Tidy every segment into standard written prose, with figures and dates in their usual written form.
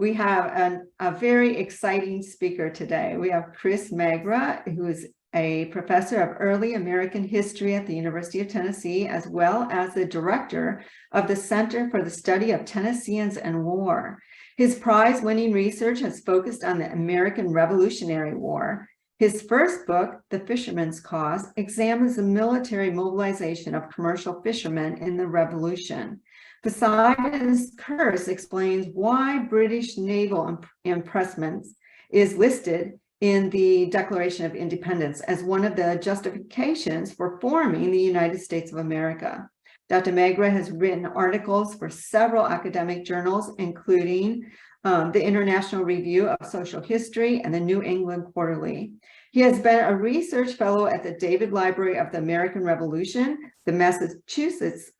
We have a very exciting speaker today. We have Chris Magra, who is a professor of early American history at the University of Tennessee, as well as the director of the Center for the Study of Tennesseans and War. His prize-winning research has focused on the American Revolutionary War. His first book, The Fisherman's Cause, examines the military mobilization of commercial fishermen in the Revolution. Poseidon's Curse explains why British naval impressments is listed in the Declaration of Independence as one of the justifications for forming the United States of America. Dr. Magra has written articles for several academic journals, including the International Review of Social History and the New England Quarterly. He has been a research fellow at the David Library of the American Revolution, the Massachusetts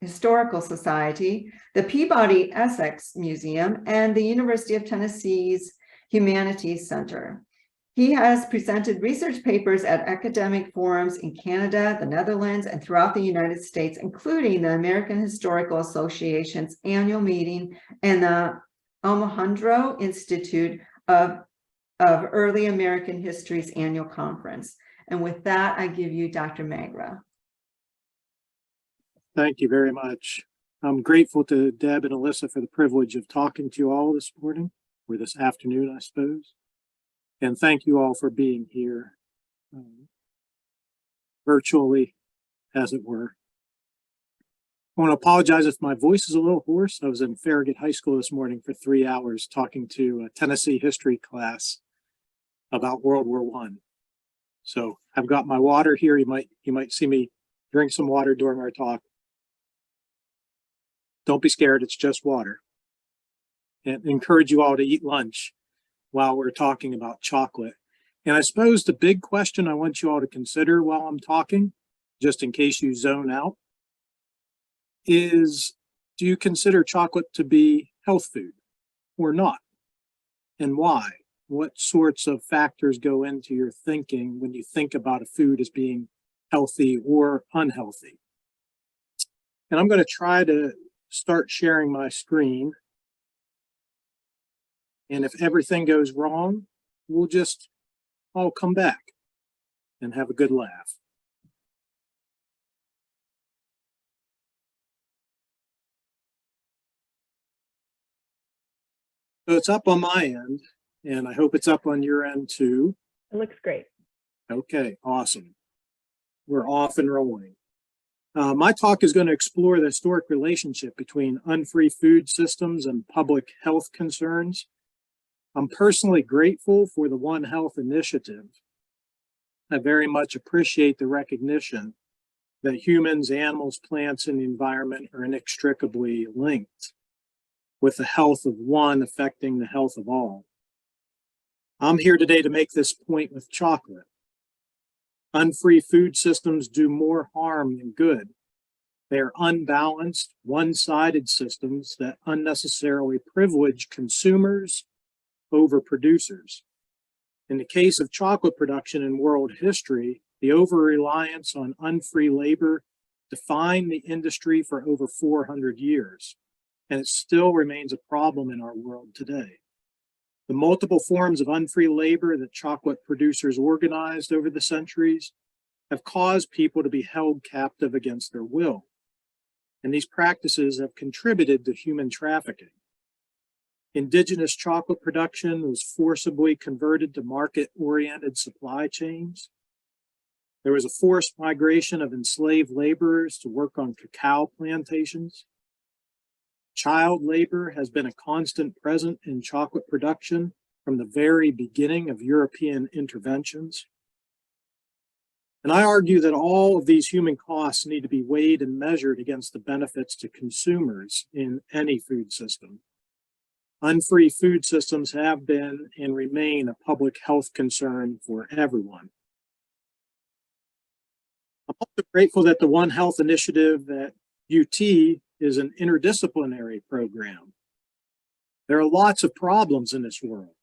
Historical Society, the Peabody Essex Museum, and the University of Tennessee's Humanities Center. He has presented research papers at academic forums in Canada, the Netherlands, and throughout the United States, including the American Historical Association's annual meeting and the Alejandro Institute of Early American History's annual conference. And with that, I give you Dr. Magra. Thank you very much. I'm grateful to Deb and Alyssa for the privilege of talking to you all this morning, or this afternoon, I suppose. And thank you all for being here, virtually, as it were. I want to apologize if my voice is a little hoarse. I was in Farragut High School this morning for 3 hours talking to a Tennessee history class about World War I. So I've got my water here. You might see me drink some water during our talk. Don't be scared, it's just water. And encourage you all to eat lunch while we're talking about chocolate. And I suppose the big question I want you all to consider while I'm talking, just in case you zone out, is do you consider chocolate to be health food or not? And why? What sorts of factors go into your thinking when you think about a food as being healthy or unhealthy? And I'm going to try to start sharing my screen. And if everything goes wrong, we'll just all come back and have a good laugh. So it's up on my end, and I hope it's up on your end too. It looks great. Okay, awesome. We're off and rolling. My talk is going to explore the historic relationship between unfree food systems and public health concerns. I'm personally grateful for the One Health initiative. I very much appreciate the recognition that humans, animals, plants, and the environment are inextricably linked, with the health of one affecting the health of all. I'm here today to make this point with chocolate. Unfree food systems do more harm than good. They are unbalanced, one-sided systems that unnecessarily privilege consumers over producers. In the case of chocolate production in world history, the over-reliance on unfree labor defined the industry for over 400 years, and it still remains a problem in our world today. The multiple forms of unfree labor that chocolate producers organized over the centuries have caused people to be held captive against their will, and these practices have contributed to human trafficking. Indigenous chocolate production was forcibly converted to market-oriented supply chains. There was a forced migration of enslaved laborers to work on cacao plantations. Child labor has been a constant present in chocolate production from the very beginning of European interventions. And I argue that all of these human costs need to be weighed and measured against the benefits to consumers in any food system. Unfree food systems have been and remain a public health concern for everyone. I'm also grateful that the One Health initiative at UT is an interdisciplinary program. There are lots of problems in this world.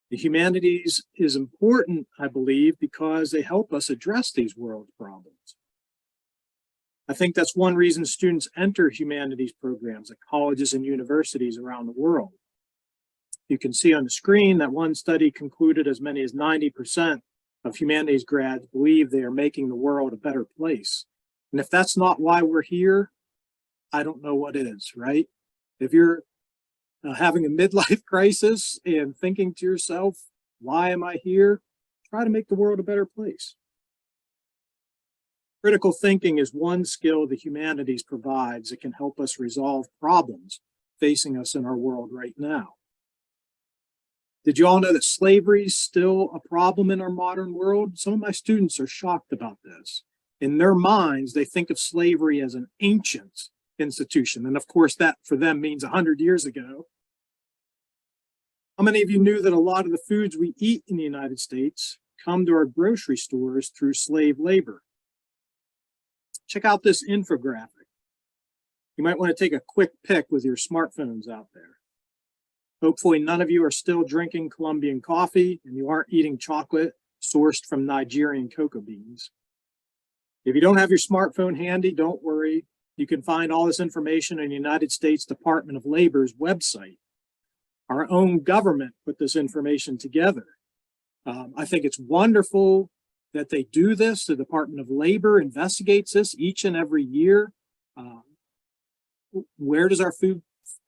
The humanities is important, I believe, because they help us address these world problems. I think that's one reason students enter humanities programs at colleges and universities around the world. You can see on the screen that one study concluded as many as 90% of humanities grads believe they are making the world a better place. And if that's not why we're here, I don't know what is, right? If you're having a midlife crisis and thinking to yourself, why am I here? Try to make the world a better place. Critical thinking is one skill the humanities provides that can help us resolve problems facing us in our world right now. Did you all know that slavery is still a problem in our modern world? Some of my students are shocked about this. In their minds, they think of slavery as an ancient institution. And of course, that for them means 100 years ago. How many of you knew that a lot of the foods we eat in the United States come to our grocery stores through slave labor? Check out this infographic. You might want to take a quick pic with your smartphones out there. Hopefully none of you are still drinking Colombian coffee and you aren't eating chocolate sourced from Nigerian cocoa beans. If you don't have your smartphone handy, don't worry. You can find all this information in the United States Department of Labor's website. Our own government put this information together. I think it's wonderful that they do this. The Department of Labor investigates this each and every year. Where does our food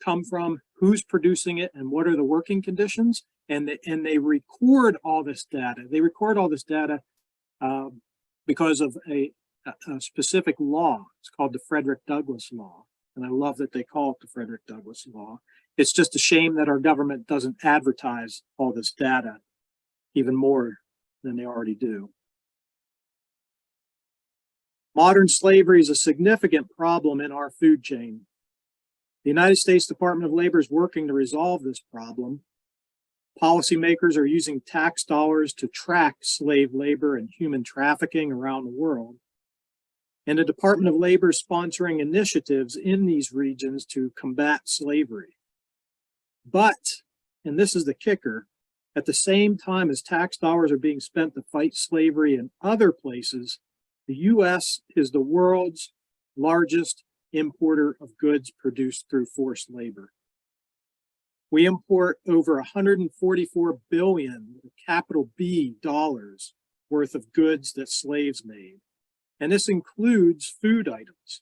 come from? Who's producing it? And what are the working conditions? And they record all this data. They record all this data because of a specific law. It's called the Frederick Douglass Law. And I love that they call it the Frederick Douglass Law. It's just a shame that our government doesn't advertise all this data even more than they already do. Modern slavery is a significant problem in our food chain. The United States Department of Labor is working to resolve this problem. Policymakers are using tax dollars to track slave labor and human trafficking around the world. And the Department of Labor is sponsoring initiatives in these regions to combat slavery. But, and this is the kicker, at the same time as tax dollars are being spent to fight slavery in other places, the U.S. is the world's largest importer of goods produced through forced labor. We import over 144 billion, capital B, dollars worth of goods that slaves made. And this includes food items.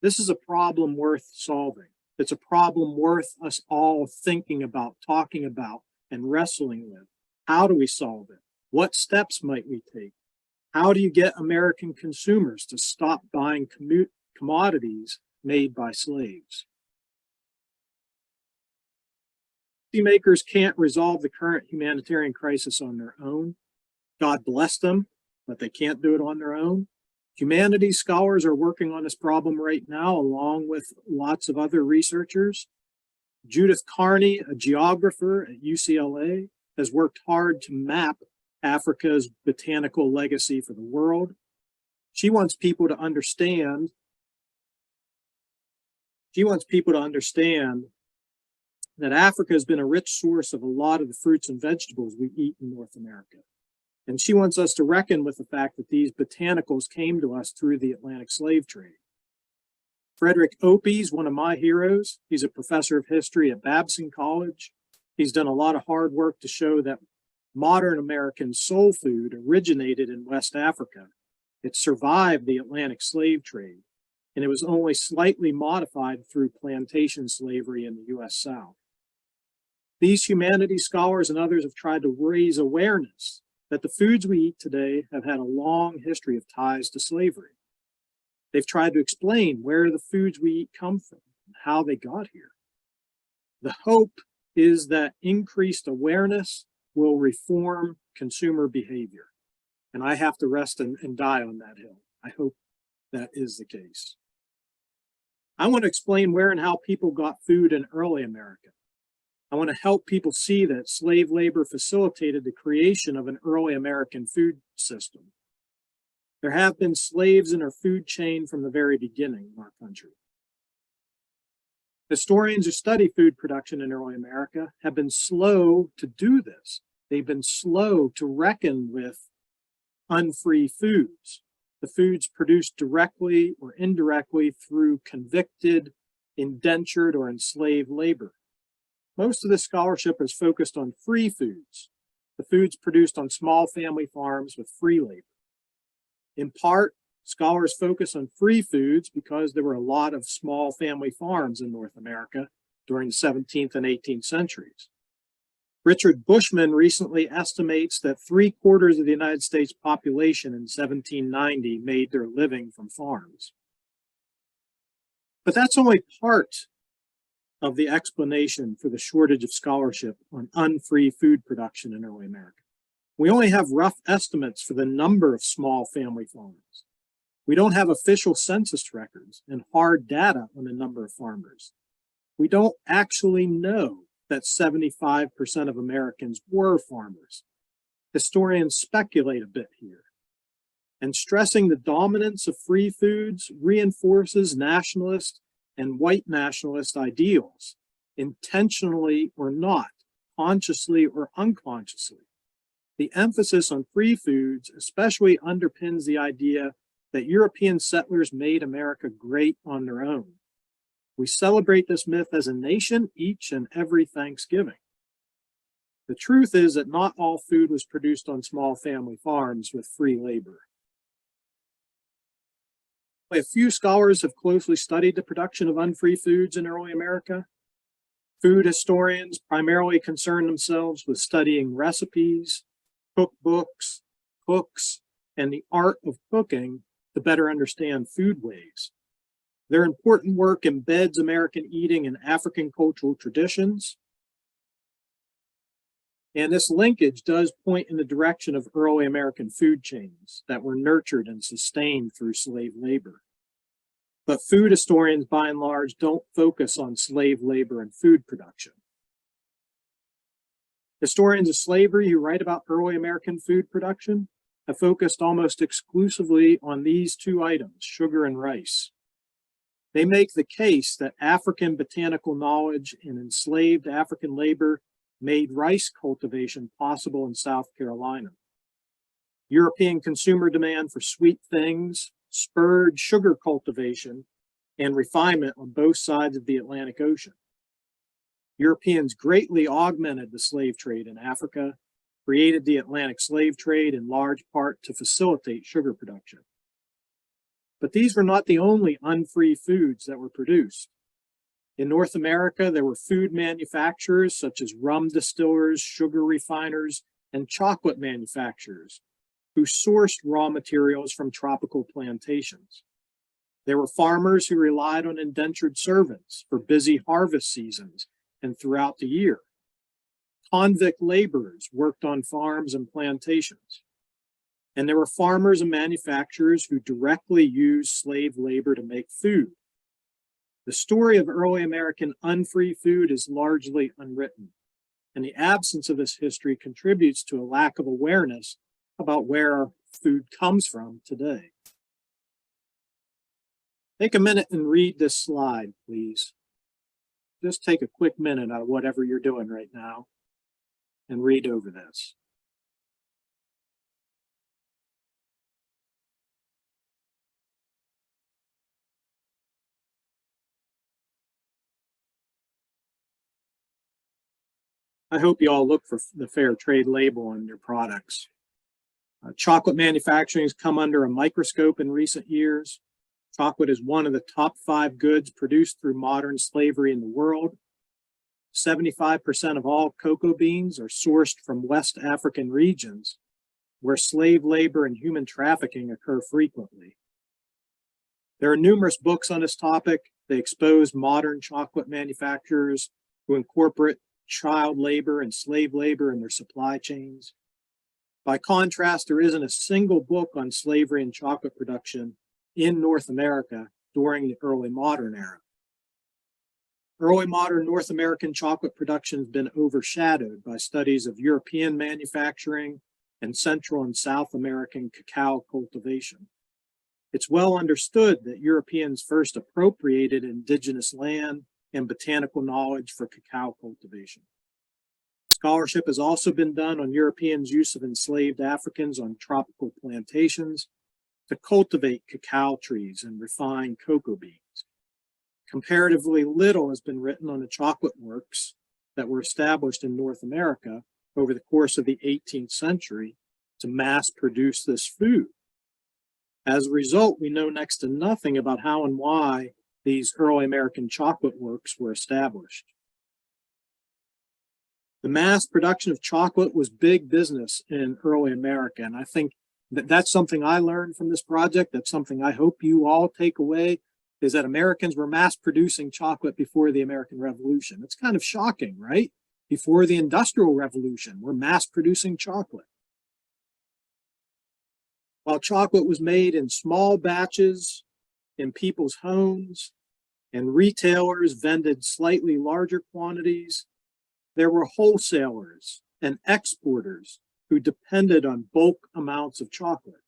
This is a problem worth solving. It's a problem worth us all thinking about, talking about, and wrestling with. How do we solve it? What steps might we take? How do you get American consumers to stop buying commodities made by slaves? Policymakers can't resolve the current humanitarian crisis on their own. God bless them, but they can't do it on their own. Humanities scholars are working on this problem right now, along with lots of other researchers. Judith Carney, a geographer at UCLA, has worked hard to map Africa's botanical legacy for the world. She wants people to understand that Africa has been a rich source of a lot of the fruits and vegetables we eat in North America. And she wants us to reckon with the fact that these botanicals came to us through the Atlantic slave trade. Frederick Opie's one of my heroes. He's a professor of history at Babson College. He's done a lot of hard work to show that modern American soul food originated in West Africa. It survived the Atlantic slave trade, and it was only slightly modified through plantation slavery in the U.S. South. These humanities scholars and others have tried to raise awareness that the foods we eat today have had a long history of ties to slavery. They've tried to explain where the foods we eat come from and how they got here. The hope is that increased awareness will reform consumer behavior. And I have to rest and die on that hill. I hope that is the case. I want to explain where and how people got food in early America. I want to help people see that slave labor facilitated the creation of an early American food system. There have been slaves in our food chain from the very beginning in our country. Historians who study food production in early America have been slow to do this. They've been slow to reckon with unfree foods, the foods produced directly or indirectly through convicted, indentured, or enslaved labor. Most of this scholarship is focused on free foods, the foods produced on small family farms with free labor. In part, scholars focus on free foods because there were a lot of small family farms in North America during the 17th and 18th centuries. Richard Bushman recently estimates that 3/4 of the United States population in 1790 made their living from farms. But that's only part of the explanation for the shortage of scholarship on unfree food production in early America. We only have rough estimates for the number of small family farms. We don't have official census records and hard data on the number of farmers. We don't actually know that 75% of Americans were farmers. Historians speculate a bit here. And stressing the dominance of free foods reinforces nationalist and white nationalist ideals, intentionally or not, consciously or unconsciously. The emphasis on free foods especially underpins the idea that European settlers made America great on their own. We celebrate this myth as a nation each and every Thanksgiving. The truth is that not all food was produced on small family farms with free labor. A few scholars have closely studied the production of unfree foods in early America. Food historians primarily concern themselves with studying recipes, cookbooks, cooks, and the art of cooking to better understand foodways. Their important work embeds American eating in African cultural traditions. And this linkage does point in the direction of early American food chains that were nurtured and sustained through slave labor. But food historians, by and large, don't focus on slave labor and food production. Historians of slavery who write about early American food production have focused almost exclusively on these two items, sugar and rice. They make the case that African botanical knowledge and enslaved African labor made rice cultivation possible in South Carolina. European consumer demand for sweet things spurred sugar cultivation and refinement on both sides of the Atlantic Ocean. Europeans greatly augmented the slave trade in Africa, created the Atlantic slave trade in large part to facilitate sugar production. But these were not the only unfree foods that were produced. In North America, there were food manufacturers such as rum distillers, sugar refiners, and chocolate manufacturers who sourced raw materials from tropical plantations. There were farmers who relied on indentured servants for busy harvest seasons and throughout the year. Convict laborers worked on farms and plantations. And there were farmers and manufacturers who directly used slave labor to make food. The story of early American unfree food is largely unwritten, and the absence of this history contributes to a lack of awareness about where our food comes from today. Take a minute and read this slide, please. Just take a quick minute out of whatever you're doing right now and read over this. I hope you all look for the fair trade label on your products. Chocolate manufacturing has come under a microscope in recent years. Chocolate is one of the top 5 goods produced through modern slavery in the world. 75% of all cocoa beans are sourced from West African regions where slave labor and human trafficking occur frequently. There are numerous books on this topic. They expose modern chocolate manufacturers who incorporate child labor and slave labor in their supply chains. By contrast, there isn't a single book on slavery and chocolate production in North America during the early modern era. Early modern North American chocolate production has been overshadowed by studies of European manufacturing and Central and South American cacao cultivation. It's well understood that Europeans first appropriated indigenous land and botanical knowledge for cacao cultivation. Scholarship has also been done on Europeans' use of enslaved Africans on tropical plantations to cultivate cacao trees and refine cocoa beans. Comparatively little has been written on the chocolate works that were established in North America over the course of the 18th century to mass produce this food. As a result, we know next to nothing about how and why these early American chocolate works were established. The mass production of chocolate was big business in early America, and I think that's something I learned from this project. That's something I hope you all take away, is that Americans were mass producing chocolate before the American Revolution. It's kind of shocking, right? Before the Industrial Revolution, we're mass producing chocolate. While chocolate was made in small batches in people's homes and retailers vended slightly larger quantities, there were wholesalers and exporters who depended on bulk amounts of chocolate.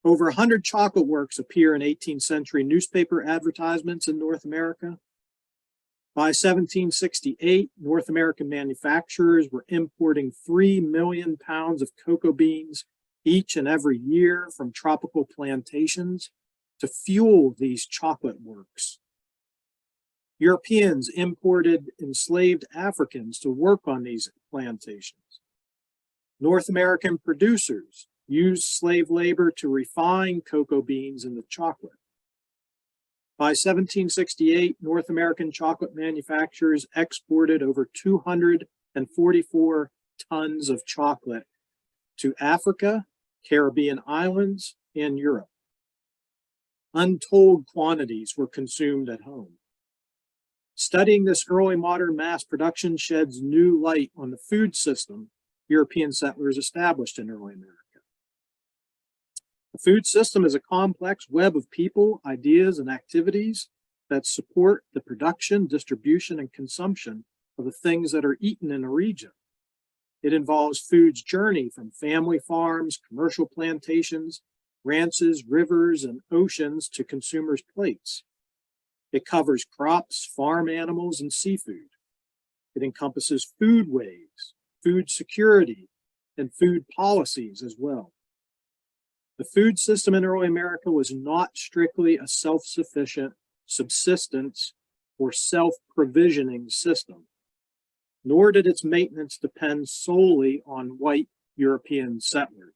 Over 100 chocolate works appear in 18th century newspaper advertisements in North America. By 1768, North American manufacturers were importing 3 million pounds of cocoa beans each and every year from tropical plantations to fuel these chocolate works. Europeans imported enslaved Africans to work on these plantations. North American producers used slave labor to refine cocoa beans into chocolate. By 1768, North American chocolate manufacturers exported over 244 tons of chocolate to Africa, Caribbean islands, and Europe. Untold quantities were consumed at home. Studying this early modern mass production sheds new light on the food system European settlers established in early America. The food system is a complex web of people, ideas, and activities that support the production, distribution, and consumption of the things that are eaten in a region. It involves food's journey from family farms, commercial plantations, ranches, rivers, and oceans to consumers' plates. It covers crops, farm animals, and seafood. It encompasses foodways, food security, and food policies as well. The food system in early America was not strictly a self-sufficient subsistence or self-provisioning system, nor did its maintenance depend solely on white European settlers.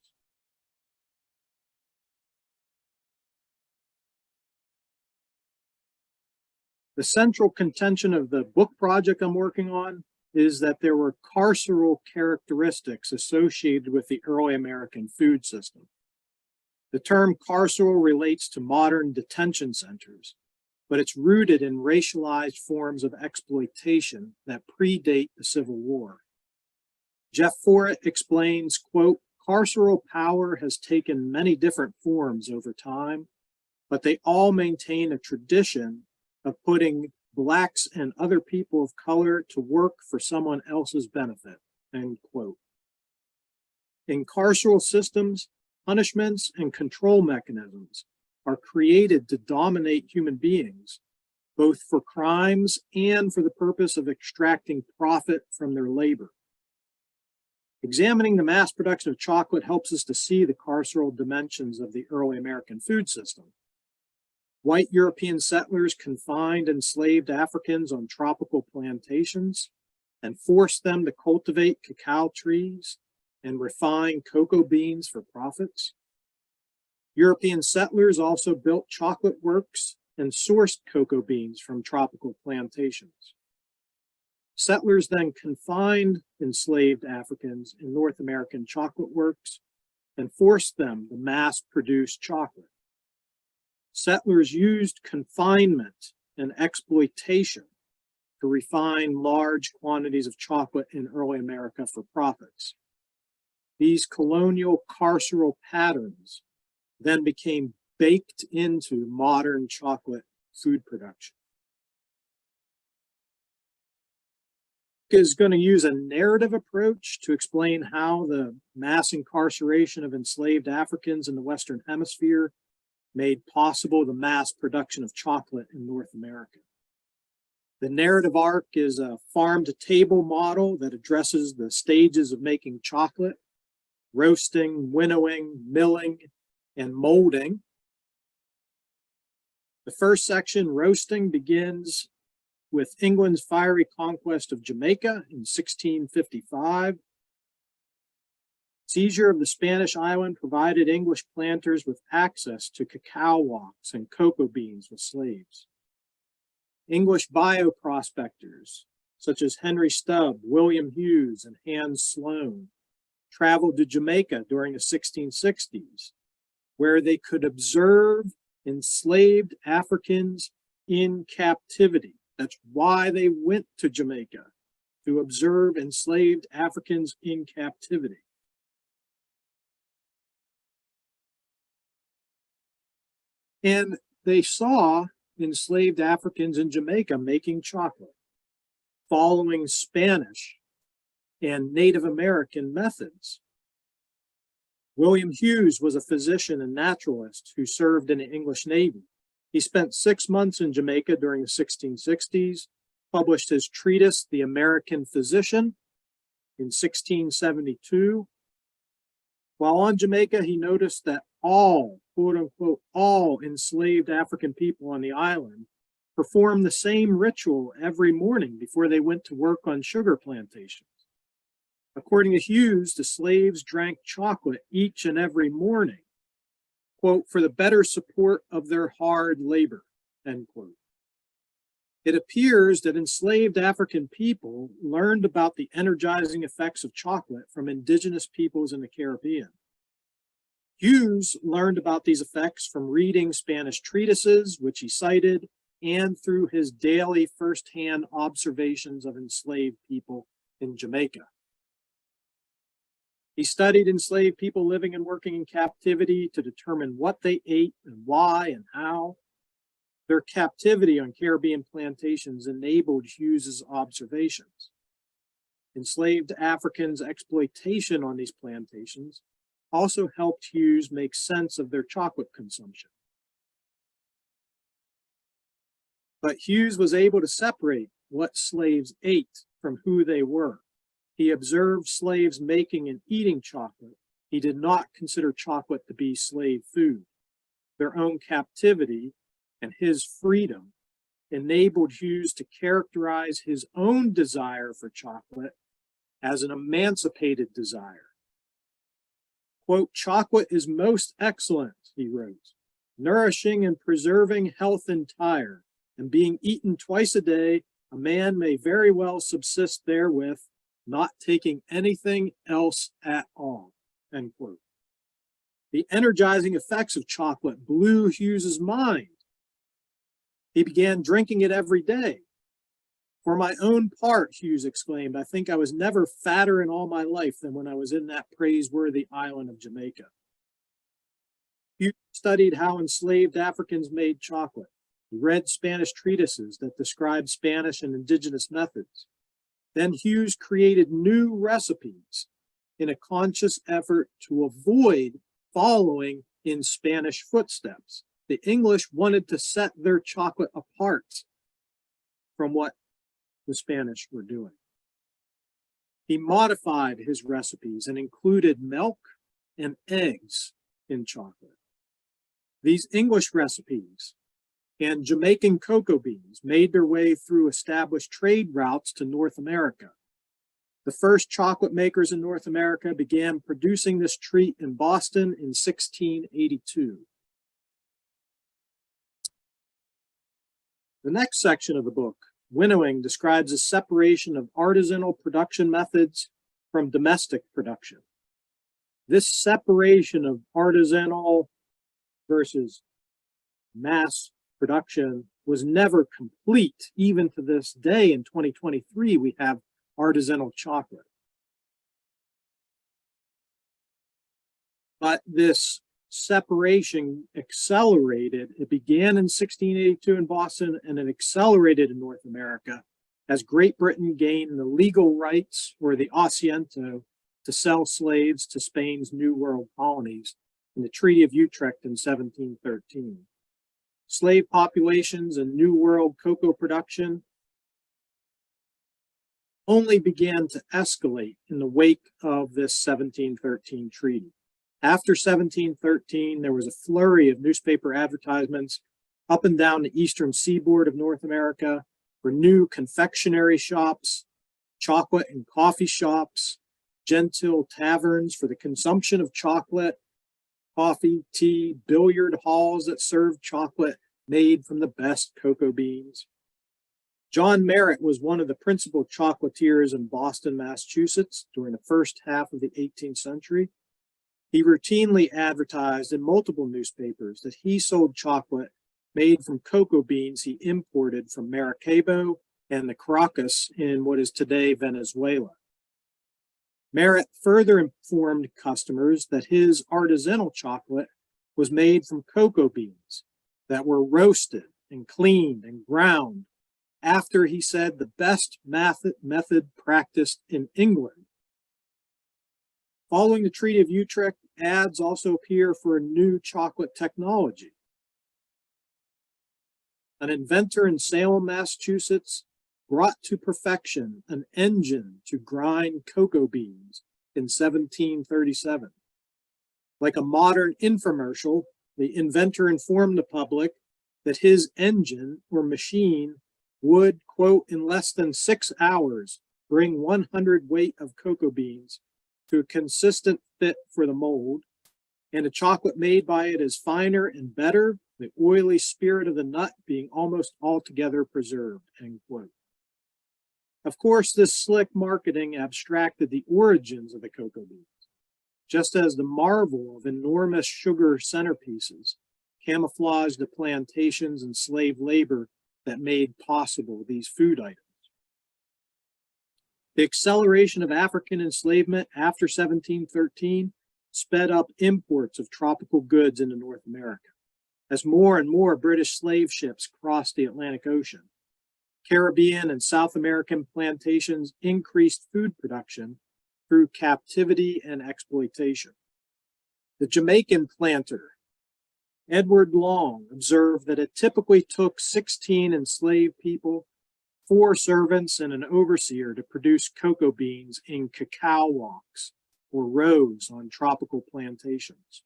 The central contention of the book project I'm working on is that there were carceral characteristics associated with the early American food system. The term carceral relates to modern detention centers, but it's rooted in racialized forms of exploitation that predate the Civil War. Jeff Forrett explains, quote, "Carceral power has taken many different forms over time, but they all maintain a tradition of putting Blacks and other people of color to work for someone else's benefit," end quote. In carceral systems, punishments and control mechanisms are created to dominate human beings, both for crimes and for the purpose of extracting profit from their labor. Examining the mass production of chocolate helps us to see the carceral dimensions of the early American food system. White European settlers confined enslaved Africans on tropical plantations and forced them to cultivate cacao trees and refine cocoa beans for profits. European settlers also built chocolate works and sourced cocoa beans from tropical plantations. Settlers then confined enslaved Africans in North American chocolate works and forced them to mass produce chocolate. Settlers used confinement and exploitation to refine large quantities of chocolate in early America for profits. These colonial carceral patterns then became baked into modern chocolate food production. Is going to use a narrative approach to explain how the mass incarceration of enslaved Africans in the Western Hemisphere made possible the mass production of chocolate in North America. The narrative arc is a farm-to-table model that addresses the stages of making chocolate: roasting, winnowing, milling, and molding. The first section, roasting, begins with England's fiery conquest of Jamaica in 1655. Seizure of the Spanish island provided English planters with access to cacao walks and cocoa beans with slaves. English bioprospectors, such as Henry Stubb, William Hughes, and Hans Sloane, traveled to Jamaica during the 1660s, where they could observe enslaved Africans in captivity. That's why they went to Jamaica, to observe enslaved Africans in captivity. And they saw enslaved Africans in Jamaica making chocolate, following Spanish and Native American methods. William Hughes was a physician and naturalist who served in the English Navy. He spent 6 months in Jamaica during the 1660s, published his treatise, The American Physician, in 1672. While on Jamaica, he noticed that all, quote unquote, all enslaved African people on the island performed the same ritual every morning before they went to work on sugar plantations. According to Hughes, the slaves drank chocolate each and every morning, quote, for the better support of their hard labor, end quote. It appears that enslaved African people learned about the energizing effects of chocolate from indigenous peoples in the Caribbean. Hughes learned about these effects from reading Spanish treatises, which he cited, and through his daily firsthand observations of enslaved people in Jamaica. He studied enslaved people living and working in captivity to determine what they ate and why and how. Their captivity on Caribbean plantations enabled Hughes's observations. Enslaved Africans' exploitation on these plantations also helped Hughes make sense of their chocolate consumption. But Hughes was able to separate what slaves ate from who they were. He observed slaves making and eating chocolate. He did not consider chocolate to be slave food. Their own captivity and his freedom enabled Hughes to characterize his own desire for chocolate as an emancipated desire. Quote, chocolate is most excellent, he wrote, nourishing and preserving health entire, and being eaten twice a day, a man may very well subsist therewith, not taking anything else at all, end quote. The energizing effects of chocolate blew Hughes's mind. He began drinking it every day. For my own part, Hughes exclaimed, I think I was never fatter in all my life than when I was in that praiseworthy island of Jamaica. Hughes studied how enslaved Africans made chocolate. He read Spanish treatises that described Spanish and indigenous methods. Then Hughes created new recipes in a conscious effort to avoid following in Spanish footsteps. The English wanted to set their chocolate apart from what the Spanish were doing. He modified his recipes and included milk and eggs in chocolate. These English recipes and Jamaican cocoa beans made their way through established trade routes to North America. The first chocolate makers in North America began producing this treat in Boston in 1682. The next section of the book, Winnowing, describes a separation of artisanal production methods from domestic production. This separation of artisanal versus mass production was never complete. Even to this day in 2023, we have artisanal chocolate. But this separation accelerated. It began in 1682 in Boston, and it accelerated in North America as Great Britain gained the legal rights, or the asiento, to sell slaves to Spain's New World colonies in the Treaty of Utrecht in 1713. Slave populations and New World cocoa production only began to escalate in the wake of this 1713 treaty. After 1713, there was a flurry of newspaper advertisements up and down the eastern seaboard of North America, for new confectionery shops, chocolate and coffee shops, genteel taverns for the consumption of chocolate, coffee, tea, billiard halls that served chocolate made from the best cocoa beans. John Merritt was one of the principal chocolatiers in Boston, Massachusetts during the first half of the 18th century. He routinely advertised in multiple newspapers that he sold chocolate made from cocoa beans he imported from Maracaibo and the Caracas in what is today Venezuela. Merritt further informed customers that his artisanal chocolate was made from cocoa beans that were roasted and cleaned and ground after, he said, the best method practiced in England. Following the Treaty of Utrecht, ads also appear for a new chocolate technology. An inventor in Salem, Massachusetts, brought to perfection an engine to grind cocoa beans in 1737. Like a modern infomercial, the inventor informed the public that his engine or machine would, quote, in less than 6 hours, bring 100 weight of cocoa beans to a consistent fit for the mold, and the chocolate made by it is finer and better, the oily spirit of the nut being almost altogether preserved, end quote. Of course, this slick marketing abstracted the origins of the cocoa beans, just as the marvel of enormous sugar centerpieces camouflaged the plantations and slave labor that made possible these food items. The acceleration of African enslavement after 1713 sped up imports of tropical goods into North America, as more and more British slave ships crossed the Atlantic Ocean. Caribbean and South American plantations increased food production through captivity and exploitation. The Jamaican planter, Edward Long, observed that it typically took 16 enslaved people, 4 servants, and an overseer to produce cocoa beans in cacao walks or rows on tropical plantations.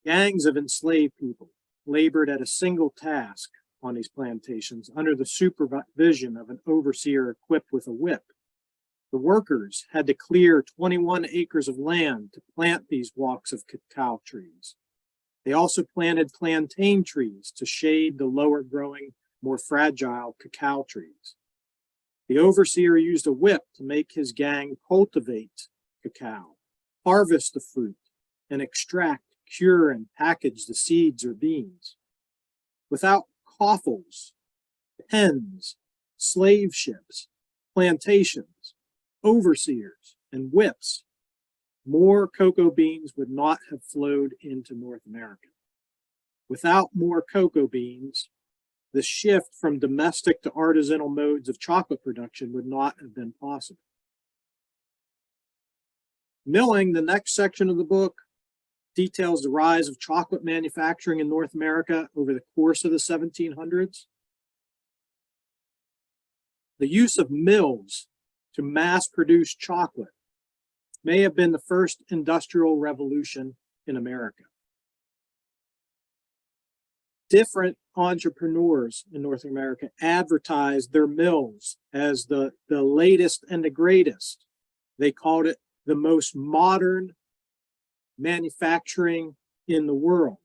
Gangs of enslaved people labored at a single task on these plantations under the supervision of an overseer equipped with a whip. The workers had to clear 21 acres of land to plant these walks of cacao trees. They also planted plantain trees to shade the lower growing, more fragile cacao trees. The overseer used a whip to make his gang cultivate cacao, harvest the fruit, and extract, cure, and package the seeds or beans. Without coffles, pens, slave ships, plantations, overseers, and whips, more cocoa beans would not have flowed into North America. Without more cocoa beans, the shift from domestic to artisanal modes of chocolate production would not have been possible. Milling, the next section of the book, details the rise of chocolate manufacturing in North America over the course of the 1700s. The use of mills to mass produce chocolate may have been the first industrial revolution in America. Different entrepreneurs in North America advertised their mills as the latest and the greatest. They called it the most modern manufacturing in the world.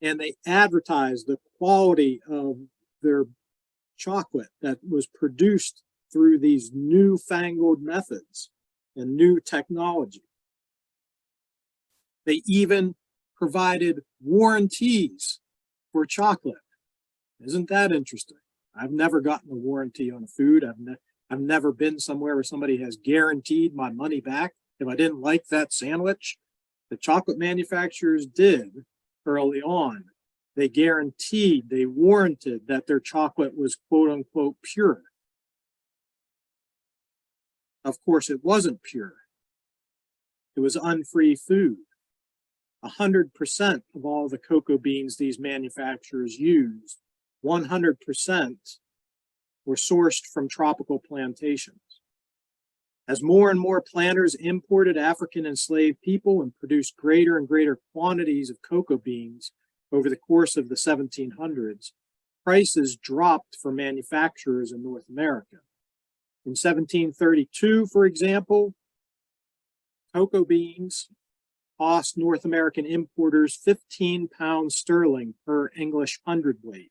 And they advertised the quality of their chocolate that was produced through these newfangled methods and new technology. They even provided warranties for chocolate. Isn't that interesting? I've never gotten a warranty on a food. I've never been somewhere where somebody has guaranteed my money back if I didn't like that sandwich. The chocolate manufacturers did early on. They guaranteed, they warranted that their chocolate was quote unquote pure. Of course, it wasn't pure. It was unfree food. 100% of all the cocoa beans these manufacturers used, 100% were sourced from tropical plantations. As more and more planters imported African enslaved people and produced greater and greater quantities of cocoa beans over the course of the 1700s, prices dropped for manufacturers in North America. In 1732, for example, cocoa beans cost North American importers 15 pounds sterling per English hundredweight.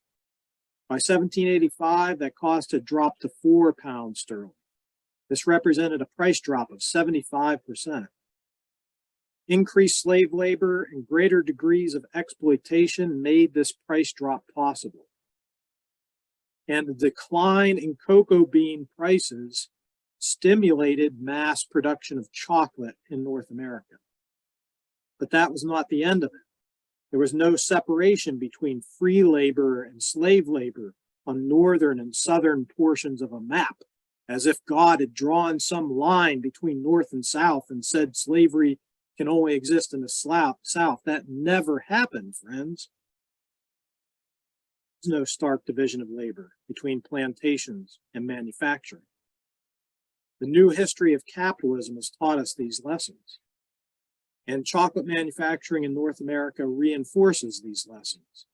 By 1785, that cost had dropped to 4 pounds sterling. This represented a price drop of 75%. Increased slave labor and greater degrees of exploitation made this price drop possible. And the decline in cocoa bean prices stimulated mass production of chocolate in North America. But that was not the end of it. There was no separation between free labor and slave labor on northern and southern portions of a map, as if God had drawn some line between North and South and said slavery can only exist in the South. That never happened, friends. There's no stark division of labor between plantations and manufacturing. The new history of capitalism has taught us these lessons, and chocolate manufacturing in North America reinforces these lessons.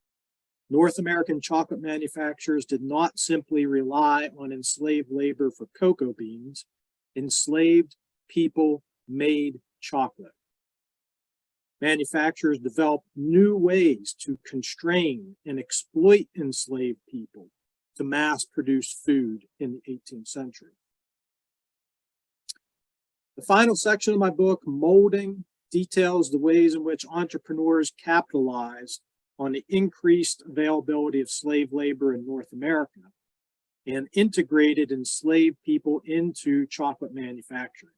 North American chocolate manufacturers did not simply rely on enslaved labor for cocoa beans. Enslaved people made chocolate. Manufacturers developed new ways to constrain and exploit enslaved people to mass produce food in the 18th century. The final section of my book, Molding, details the ways in which entrepreneurs capitalized on the increased availability of slave labor in North America and integrated enslaved people into chocolate manufacturing.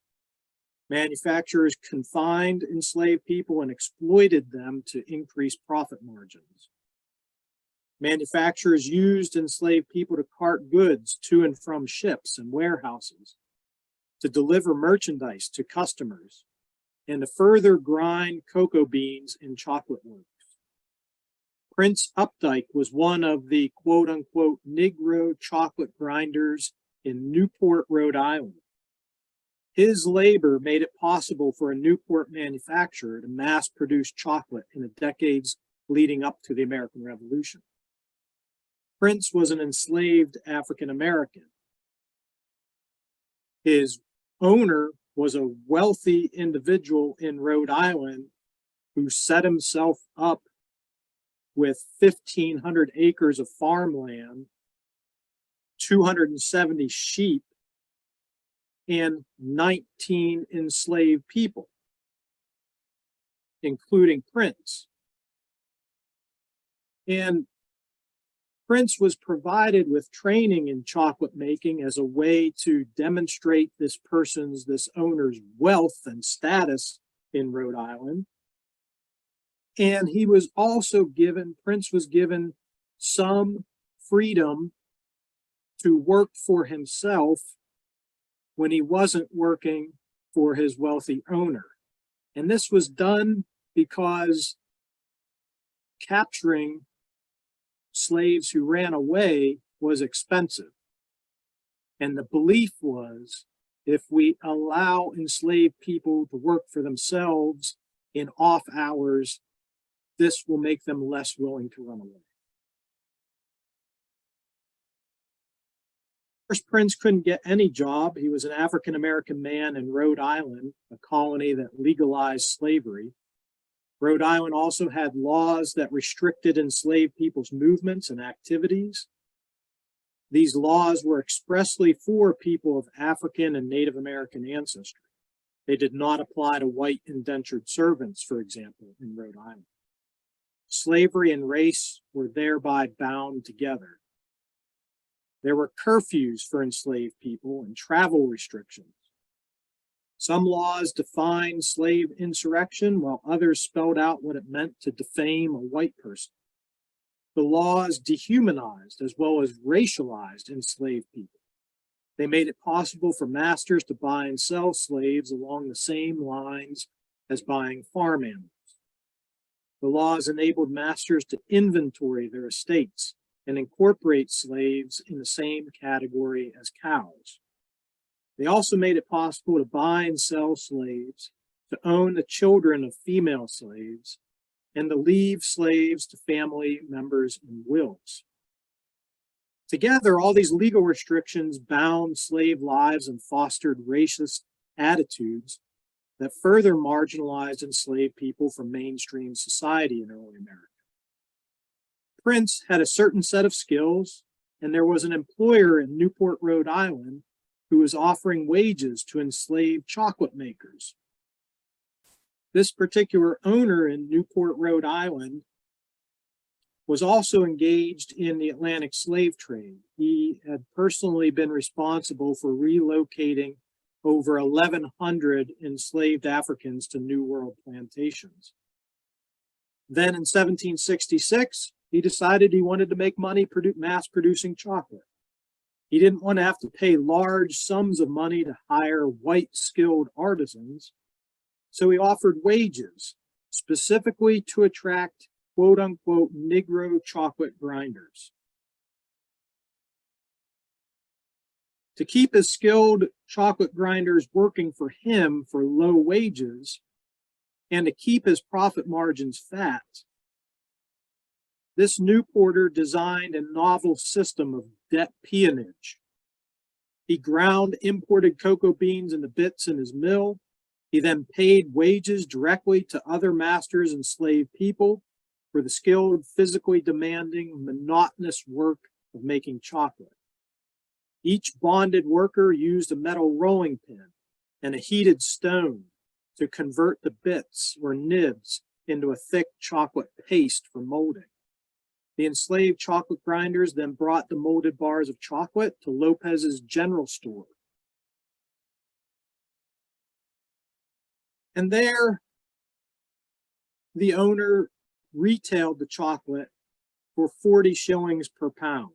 Manufacturers confined enslaved people and exploited them to increase profit margins. Manufacturers used enslaved people to cart goods to and from ships and warehouses, to deliver merchandise to customers, and to further grind cocoa beans in chocolate works. Prince Updike was one of the quote-unquote Negro chocolate grinders in Newport, Rhode Island. His labor made it possible for a Newport manufacturer to mass produce chocolate in the decades leading up to the American Revolution. Prince was an enslaved African American. His owner was a wealthy individual in Rhode Island who set himself up with 1,500 acres of farmland, 270 sheep, and 19 enslaved people, including Prince. And Prince was provided with training in chocolate making as a way to demonstrate this owner's wealth and status in Rhode Island. And he was also Prince was given some freedom to work for himself when he wasn't working for his wealthy owner. And this was done because capturing slaves who ran away was expensive. And the belief was, if we allow enslaved people to work for themselves in off hours, this will make them less willing to run away. First, Prince couldn't get any job. He was an African-American man in Rhode Island, a colony that legalized slavery. Rhode Island also had laws that restricted enslaved people's movements and activities. These laws were expressly for people of African and Native American ancestry. They did not apply to white indentured servants, for example, in Rhode Island. Slavery and race were thereby bound together. There were curfews for enslaved people and travel restrictions. Some laws defined slave insurrection, while others spelled out what it meant to defame a white person. The laws dehumanized as well as racialized enslaved people. They made it possible for masters to buy and sell slaves along the same lines as buying farm animals. The laws enabled masters to inventory their estates and incorporate slaves in the same category as cows. They also made it possible to buy and sell slaves, to own the children of female slaves, and to leave slaves to family members in wills. Together, all these legal restrictions bound slave lives and fostered racist attitudes that further marginalized enslaved people from mainstream society in early America. Prince had a certain set of skills, and there was an employer in Newport, Rhode Island, who was offering wages to enslaved chocolate makers. This particular owner in Newport, Rhode Island, was also engaged in the Atlantic slave trade. He had personally been responsible for relocating over 1,100 enslaved Africans to New World plantations. Then in 1766, he decided he wanted to make money mass producing chocolate. He didn't want to have to pay large sums of money to hire white skilled artisans, so he offered wages specifically to attract quote unquote Negro chocolate grinders. To keep his skilled chocolate grinders working for him for low wages and to keep his profit margins fat, this Newporter designed a novel system of debt peonage. He ground imported cocoa beans into bits in his mill. He then paid wages directly to other masters enslaved people for the skilled, physically demanding, monotonous work of making chocolate. Each bonded worker used a metal rolling pin and a heated stone to convert the bits or nibs into a thick chocolate paste for molding. The enslaved chocolate grinders then brought the molded bars of chocolate to Lopez's general store. And there, the owner retailed the chocolate for 40 shillings per pound.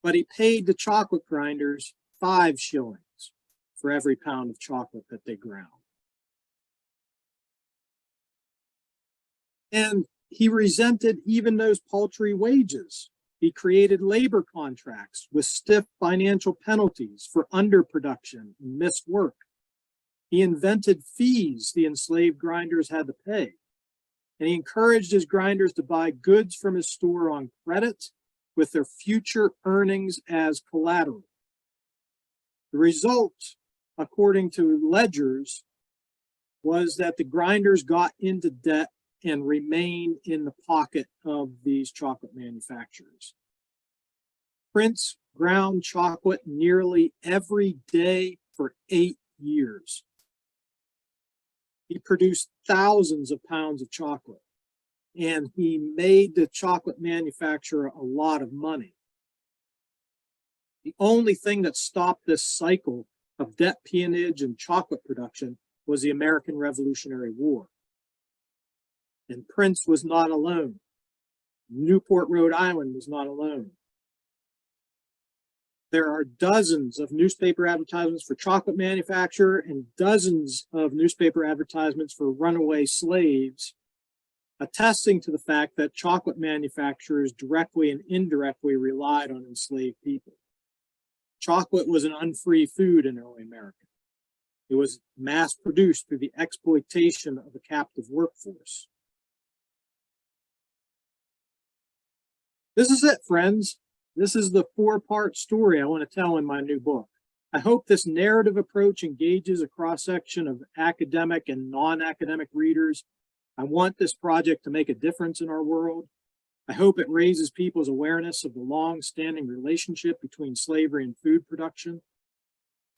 But he paid the chocolate grinders 5 shillings for every pound of chocolate that they ground. And he resented even those paltry wages. He created labor contracts with stiff financial penalties for underproduction and missed work. He invented fees the enslaved grinders had to pay. And he encouraged his grinders to buy goods from his store on credit with their future earnings as collateral. The result, according to ledgers, was that the grinders got into debt and remained in the pocket of these chocolate manufacturers. Prince ground chocolate nearly every day for 8 years. He produced thousands of pounds of chocolate, and he made the chocolate manufacturer a lot of money. The only thing that stopped this cycle of debt peonage and chocolate production was the American Revolutionary War. And Prince was not alone. Newport, Rhode Island was not alone. There are dozens of newspaper advertisements for chocolate manufacture and dozens of newspaper advertisements for runaway slaves, attesting to the fact that chocolate manufacturers directly and indirectly relied on enslaved people. Chocolate was an unfree food in early America. It was mass produced through the exploitation of a captive workforce. This is it, friends. This is the 4-part story I want to tell in my new book. I hope this narrative approach engages a cross-section of academic and non-academic readers. I want this project to make a difference in our world. I hope it raises people's awareness of the long-standing relationship between slavery and food production.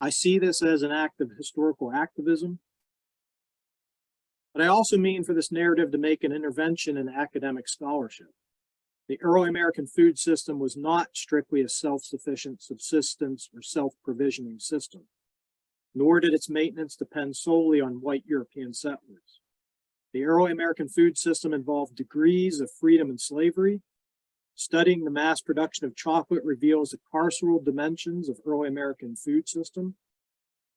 I see this as an act of historical activism. But I also mean for this narrative to make an intervention in academic scholarship. The early American food system was not strictly a self-sufficient subsistence or self-provisioning system, nor did its maintenance depend solely on white European settlers. The early American food system involved degrees of freedom and slavery. Studying the mass production of chocolate reveals the carceral dimensions of early American food system.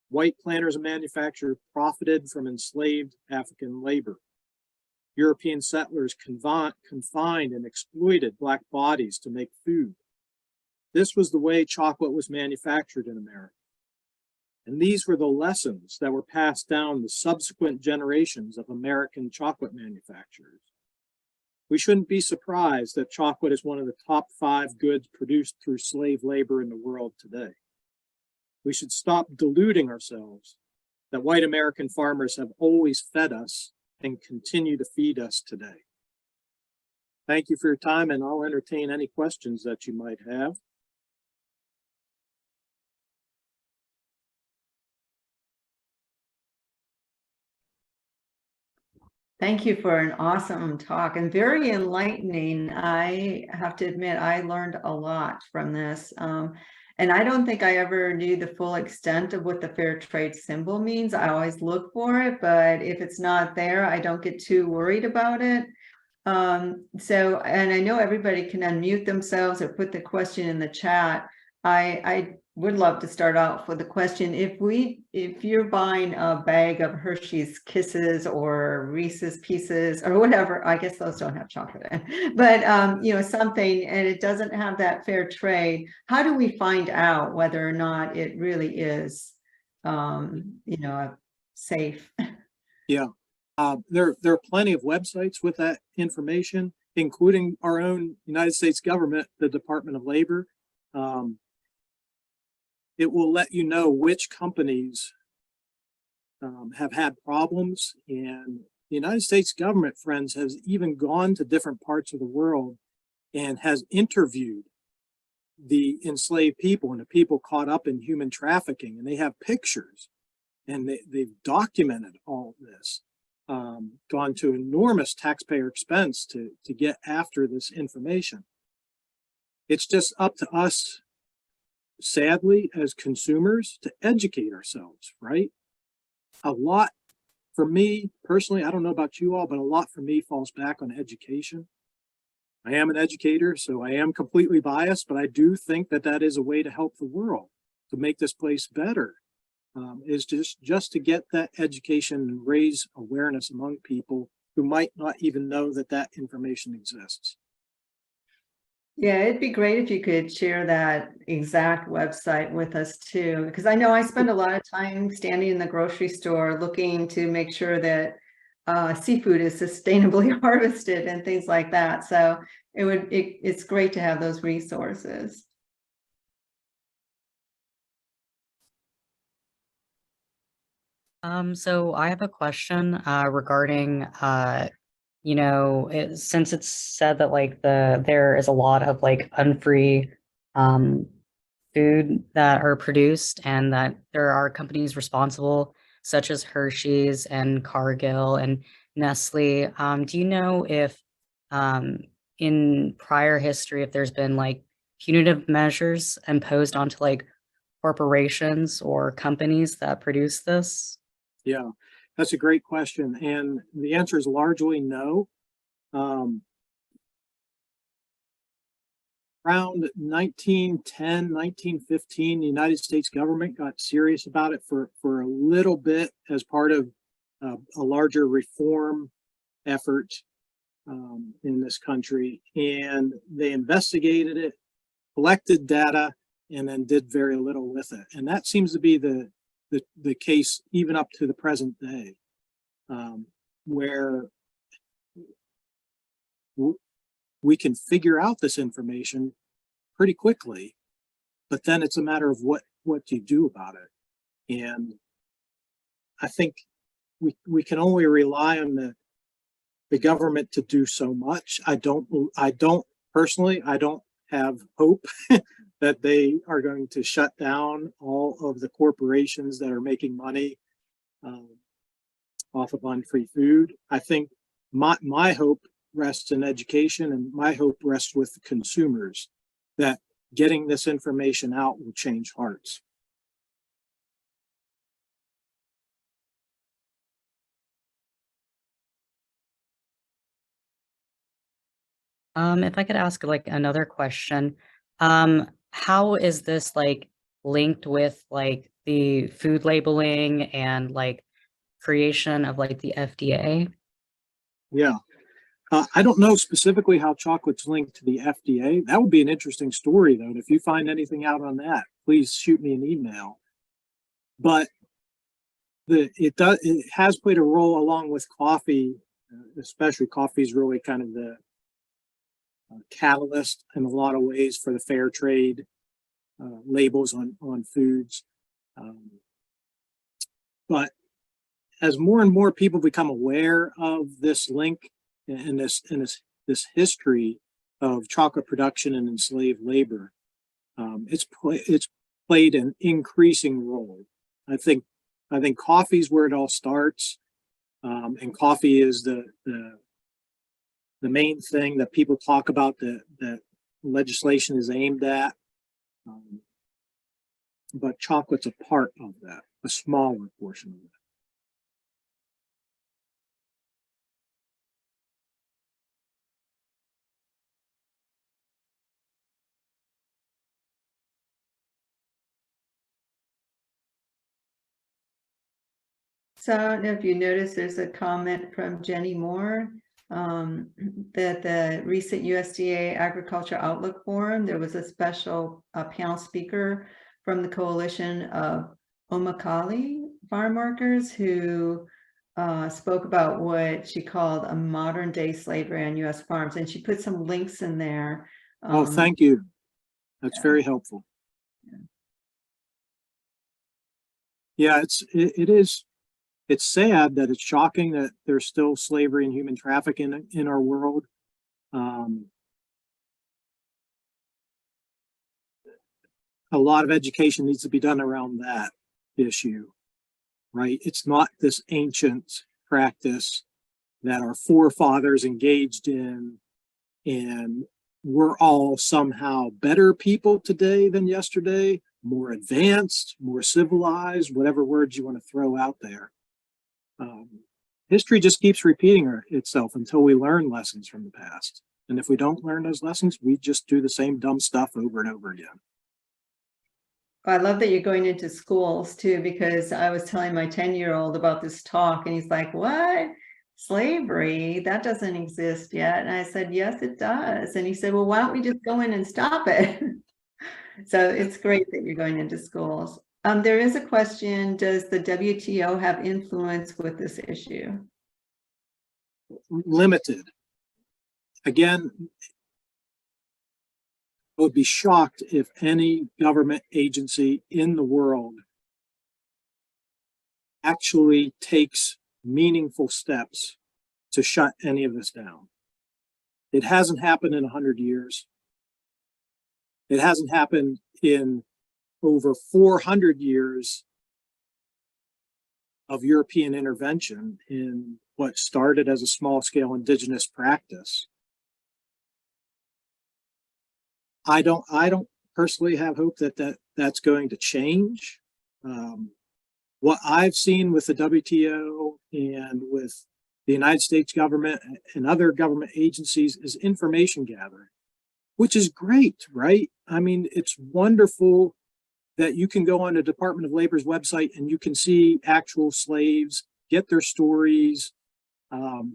White planters and manufacturers profited from enslaved African labor. European settlers confined and exploited Black bodies to make food. This was the way chocolate was manufactured in America. And these were the lessons that were passed down the subsequent generations of American chocolate manufacturers. We shouldn't be surprised that chocolate is one of the top 5 goods produced through slave labor in the world today. We should stop deluding ourselves that white American farmers have always fed us and continue to feed us today. Thank you for your time, and I'll entertain any questions that you might have. Thank you for an awesome talk and very enlightening. I have to admit, I learned a lot from this. And I don't think I ever knew the full extent of what the fair trade symbol means. I always look for it, but if it's not there, I don't get too worried about it. And I know everybody can unmute themselves or put the question in the chat. I would love to start out with the question. If you're buying a bag of Hershey's Kisses or Reese's Pieces or whatever, I guess those don't have chocolate in, but something, and it doesn't have that fair trade, how do we find out whether or not it really is, safe? Yeah. There are plenty of websites with that information, including our own United States government, the Department of Labor. It will let you know which companies have had problems, and the United States government, friends, has even gone to different parts of the world and has interviewed the enslaved people and the people caught up in human trafficking, and they have pictures, and they've documented all of this. Gone to enormous taxpayer expense to get after this information. It's just up to us, sadly, as consumers, to educate ourselves, right? A lot for me personally, I don't know about you all, but a lot for me falls back on education. I am an educator, so I am completely biased, but I do think that that is a way to help the world, to make this place better. Is just to get that education and raise awareness among people who might not even know that that information exists. Yeah, it'd be great if you could share that exact website with us too, because I know I spend a lot of time standing in the grocery store looking to make sure that seafood is sustainably harvested and things like that. So it's great to have those resources. So I have a question regarding since it's said that like there is a lot of like unfree food that are produced and that there are companies responsible such as Hershey's and Cargill and Nestle. Do you know if in prior history if there's been like punitive measures imposed onto like corporations or companies that produce this? Yeah, that's a great question. And the answer is largely no. Around 1910, 1915, the United States government got serious about it for a little bit as part of a larger reform effort in this country. And they investigated it, collected data, and then did very little with it. And that seems to be the case even up to the present day, where we can figure out this information pretty quickly, but then it's a matter of what do you do about it. And I think we can only rely on the government to do so much. I don't personally, I don't have hope that they are going to shut down all of the corporations that are making money off of unfree food. I think my hope rests in education, and my hope rests with consumers, that getting this information out will change hearts. If I could ask like another question, how is this like linked with like the food labeling and like creation of like the FDA? Yeah, I don't know specifically how chocolate's linked to the FDA. That would be an interesting story, though. And if you find anything out on that, please shoot me an email. But it has played a role along with coffee, especially coffee is really kind of the catalyst in a lot of ways for the fair trade labels on foods. But as more and more people become aware of this link and this history of chocolate production and enslaved labor, it's played an increasing role. I think coffee's where it all starts, and coffee is the main thing that people talk about that legislation is aimed at. But chocolate's a part of that, a smaller portion of that. So I don't know if you noticed, there's a comment from Jenny Moore that the recent USDA Agriculture Outlook Forum, there was a special panel speaker from the coalition of Omakali farm workers who spoke about what she called a modern day slavery on US farms. And she put some links in there. Oh, thank you. That's very helpful. Yeah, it's sad that it's shocking that there's still slavery and human trafficking in our world. A lot of education needs to be done around that issue, right? It's not this ancient practice that our forefathers engaged in, and we're all somehow better people today than yesterday, more advanced, more civilized, whatever words you want to throw out there. History just keeps repeating itself until we learn lessons from the past. And if we don't learn those lessons, we just do the same dumb stuff over and over again. I love that you're going into schools too, because I was telling my 10-year-old about this talk and he's like, what? Slavery? That doesn't exist yet. And I said, yes, it does. And he said, well, why don't we just go in and stop it? So it's great that you're going into schools. There is a question, does the WTO have influence with this issue? Limited. Again, I would be shocked if any government agency in the world actually takes meaningful steps to shut any of this down. It hasn't happened in 100 years. It hasn't happened in over 400 years of European intervention in what started as a small-scale indigenous practice. I don't personally have hope that that's going to change. What I've seen with the WTO and with the United States government and other government agencies is information gathering, which is great, right? I mean, it's wonderful that you can go on the Department of Labor's website and you can see actual slaves, get their stories. But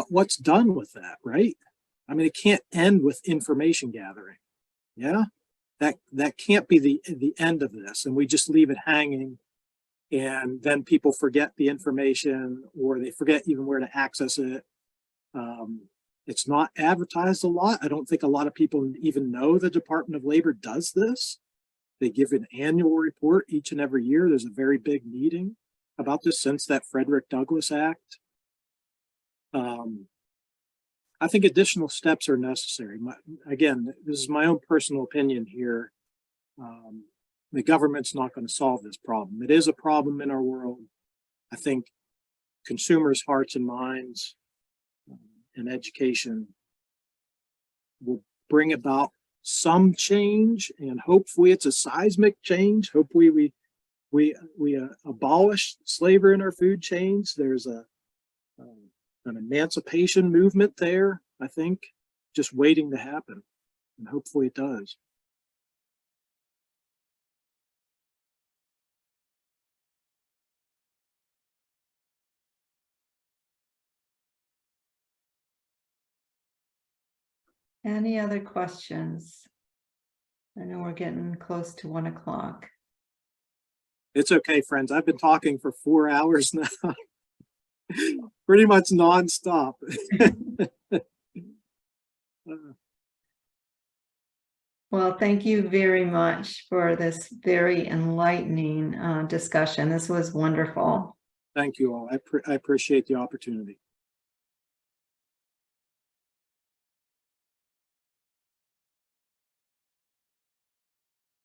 what's done with that, right? I mean, it can't end with information gathering. Yeah, that can't be the end of this, and we just leave it hanging, and then people forget the information or they forget even where to access it. It's not advertised a lot. I don't think a lot of people even know the Department of Labor does this. They give an annual report each and every year. There's a very big meeting about this since that Frederick Douglass Act. I think additional steps are necessary. Again, this is my own personal opinion here. The government's not going to solve this problem. It is a problem in our world. I think consumers' hearts and minds and education will bring about some change, and hopefully it's a seismic change. Hopefully we abolish slavery in our food chains. There's an emancipation movement there, I think, just waiting to happen, and hopefully it does. Any other questions? I know we're getting close to 1 o'clock. It's okay, friends. I've been talking for 4 hours now. Pretty much nonstop. Well, thank you very much for this very enlightening discussion. This was wonderful. Thank you all. I appreciate the opportunity.